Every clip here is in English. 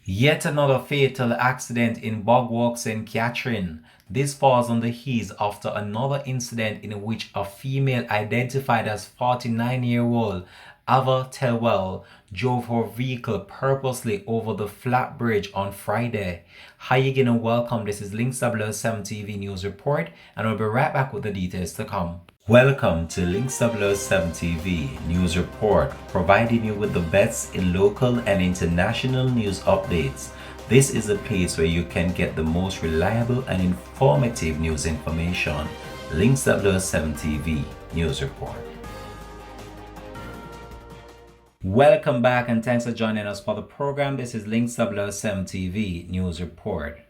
Yet another fatal accident in Bog Walk, St. Catherine. This falls on the heels after another incident in which a female identified as 49-year-old Ava Telwell drove her vehicle purposely over the flat bridge on Friday. Hi again and welcome. This is Links 7 TV News Report, and we'll be right back with the details to come. Welcome to Links 7 TV News Report, providing you with the best in local and international news updates. This is a place where you can get the most reliable and informative news information. Links 7 TV News Report. Welcome back and thanks for joining us for the program. This is Links 7 TV News Report.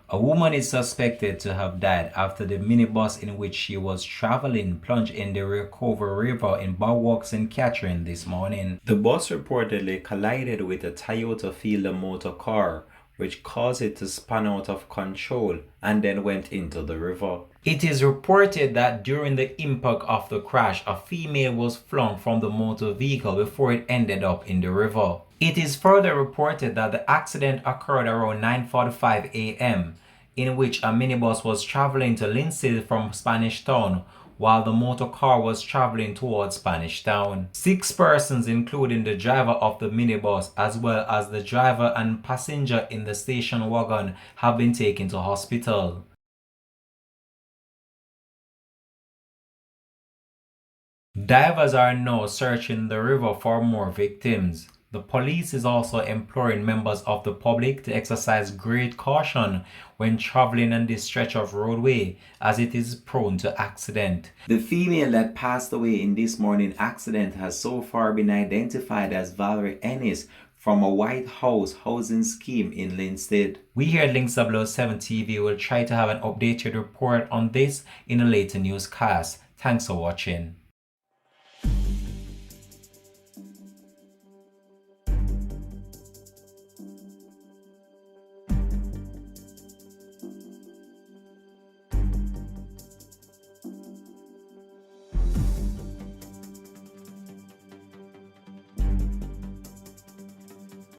A woman is suspected to have died after the minibus in which she was traveling plunged in the Rio Cobre River in Bog Walk, St. Catherine this morning. The bus reportedly collided with a Toyota Fielder motor car, which caused it to spin out of control and then went into the river. It is reported that during the impact of the crash, a female was flung from the motor vehicle before it ended up in the river. It is further reported that the accident occurred around 9:45 a.m., in which a minibus was traveling to Lindsay from Spanish Town, while the motor car was traveling towards Spanish Town. 6 persons, including the driver of the minibus as well as the driver and passenger in the station wagon, have been taken to hospital. Divers are now searching the river for more victims. The police is also imploring members of the public to exercise great caution when traveling on this stretch of roadway, as it is prone to accident. The female that passed away in this morning accident has so far been identified as Valerie Ennis from a White House housing scheme in Linstead. We here at Links 7 TV will try to have an updated report on this in a later newscast. Thanks for watching.